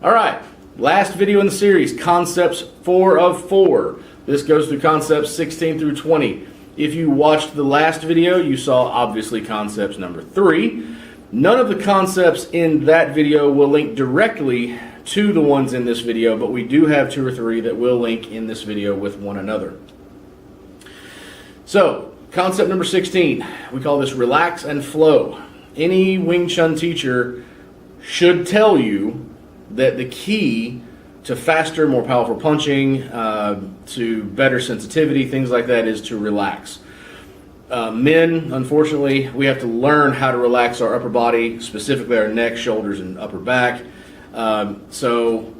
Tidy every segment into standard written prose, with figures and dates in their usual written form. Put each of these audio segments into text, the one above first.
All right, last video in the series, concepts 4 of 4. This goes through concepts 16 through 20. If you watched the last video, you saw obviously concepts number 3. None of the concepts in that video will link directly to the ones in this video, but we do have 2 or 3 that will link in this video with one another. So, concept number 16, we call this relax and flow. Any Wing Chun teacher should tell you that the key to faster, more powerful punching, to better sensitivity, things like that, is to relax. Men, unfortunately, we have to learn how to relax our upper body, specifically our neck, shoulders, and upper back. So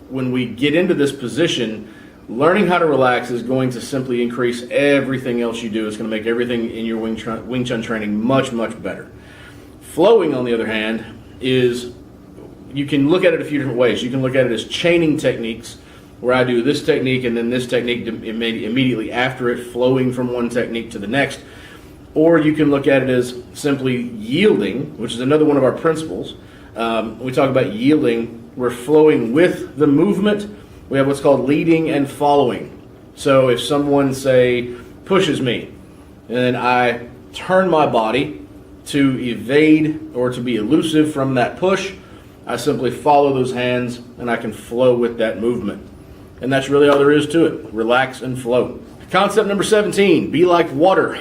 when we get into this position, learning how to relax is going to simply increase everything else you do. It's going to make everything in your Wing Chun training much, much better. Flowing, on the other hand, is, you can look at it a few different ways. You can look at it as chaining techniques, where I do this technique and then this technique immediately after it, flowing from one technique to the next. Or you can look at it as simply yielding, which is another one of our principles. We talk about yielding. We're flowing with the movement. We have what's called leading and following. So if someone, say, pushes me, and I turn my body to evade or to be elusive from that push, I simply follow those hands and I can flow with that movement. And that's really all there is to it. Relax and flow. Concept number 17, be like water.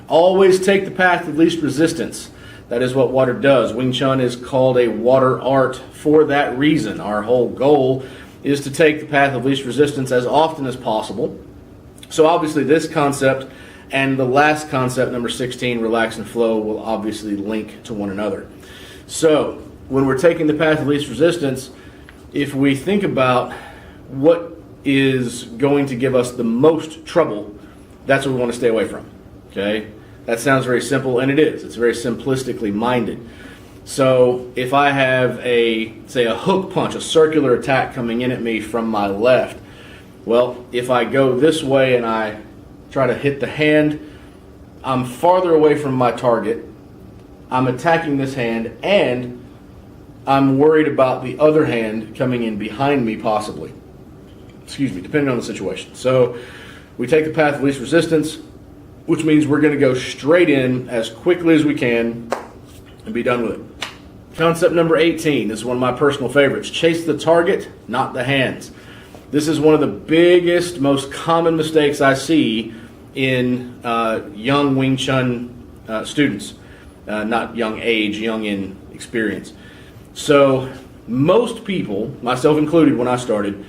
Always take the path of least resistance. That is what water does. Wing Chun is called a water art for that reason. Our whole goal is to take the path of least resistance as often as possible. So obviously this concept and the last concept, number 16, relax and flow, will obviously link to one another. So when we're taking the path of least resistance, if we think about what is going to give us the most trouble, that's what we want to stay away from. Okay? That sounds very simple, and it is. It's very simplistically minded. So if I have say a hook punch, a circular attack coming in at me from my left, well, if I go this way and I try to hit the hand, I'm farther away from my target. I'm attacking this hand, and I'm worried about the other hand coming in behind me possibly. Excuse me, depending on the situation. So we take the path of least resistance, which means we're going to go straight in as quickly as we can and be done with it. Concept number 18, this is one of my personal favorites. Chase the target, not the hands. This is one of the biggest, most common mistakes I see in young Wing Chun students. Not young age, young in experience. So most people, myself included when I started,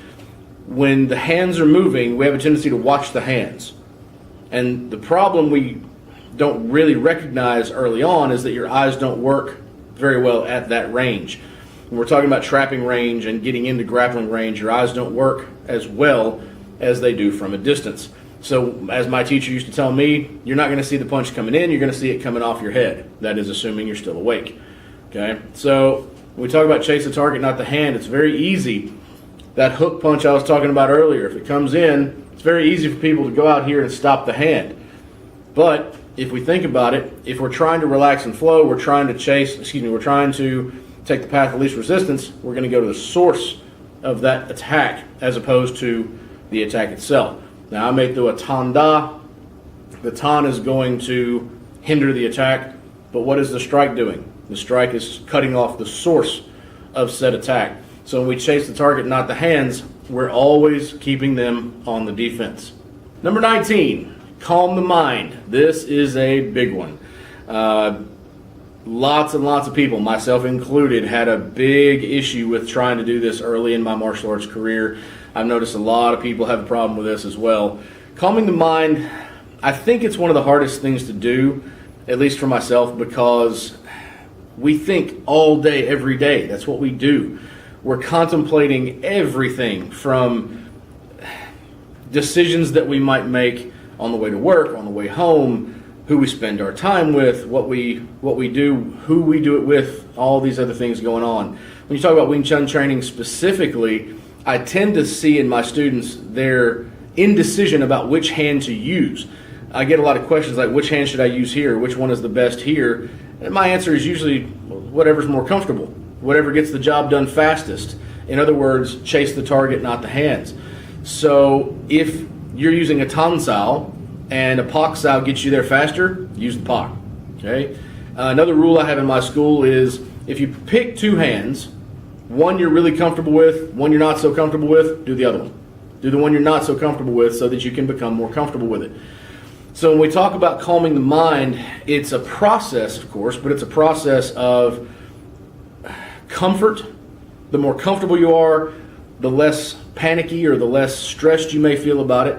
when the hands are moving, we have a tendency to watch the hands. And the problem we don't really recognize early on is that your eyes don't work very well at that range. When we're talking about trapping range and getting into grappling range, your eyes don't work as well as they do from a distance. So as my teacher used to tell me, you're not going to see the punch coming in, you're going to see it coming off your head. That is assuming you're still awake. Okay? So when we talk about chase the target, not the hand, it's very easy. That hook punch I was talking about earlier, if it comes in, it's very easy for people to go out here and stop the hand. But if we think about it, if we're trying to relax and flow, we're trying to take the path of least resistance, we're going to go to the source of that attack as opposed to the attack itself. Now I may throw a tan da. The tan is going to hinder the attack, but what is the strike doing? The strike is cutting off the source of said attack. So when we chase the target, not the hands, we're always keeping them on the defense. Number 19, calm the mind. This is a big one. Lots and lots of people, myself included, had a big issue with trying to do this early in my martial arts career. I've noticed a lot of people have a problem with this as well. Calming the mind, I think it's one of the hardest things to do, at least for myself, because we think all day, every day. That's what we do. We're contemplating everything from decisions that we might make on the way to work, on the way home, who we spend our time with, what we do, who we do it with, all these other things going on. When you talk about Wing Chun training specifically, I tend to see in my students their indecision about which hand to use. I get a lot of questions like, which hand should I use here? Which one is the best here? And my answer is usually whatever's more comfortable, whatever gets the job done fastest. In other words, chase the target, not the hands. So if you're using a tonsile and a pock sow gets you there faster, use the pock. Okay. Another rule I have in my school is if you pick two hands, one you're really comfortable with, one you're not so comfortable with, do the other one. Do the one you're not so comfortable with so that you can become more comfortable with it. So when we talk about calming the mind, it's a process, of course, but it's a process of comfort. The more comfortable you are, the less panicky or the less stressed you may feel about it.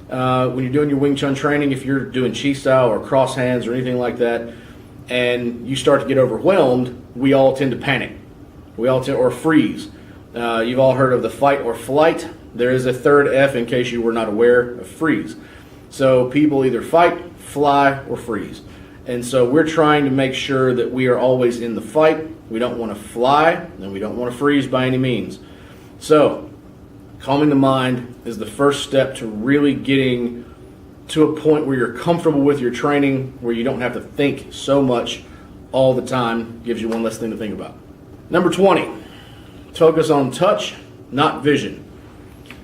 When you're doing your Wing Chun training, if you're doing Chi style or cross hands or anything like that, and you start to get overwhelmed, we all tend to panic. We all tend, or freeze. You've all heard of the fight or flight. There is a third F in case you were not aware of freeze. So people either fight, fly, or freeze. And so we're trying to make sure that we are always in the fight. We don't want to fly, and we don't want to freeze by any means. So calming the mind is the first step to really getting to a point where you're comfortable with your training, where you don't have to think so much all the time. Gives you one less thing to think about. Number 20, focus on touch, not vision.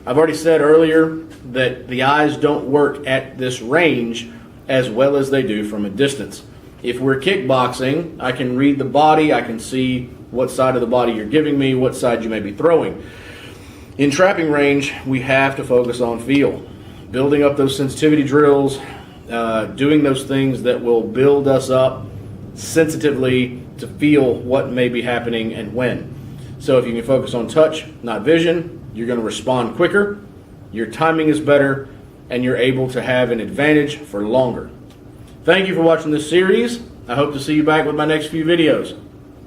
I've already said earlier that the eyes don't work at this range as well as they do from a distance. If we're kickboxing, I can read the body, I can see what side of the body you're giving me, what side you may be throwing. In trapping range, we have to focus on feel. Building up those sensitivity drills, doing those things that will build us up sensitively to feel what may be happening and when. So if you can focus on touch, not vision, you're going to respond quicker, your timing is better, and you're able to have an advantage for longer. Thank you for watching this series. I hope to see you back with my next few videos.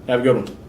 Have a good one.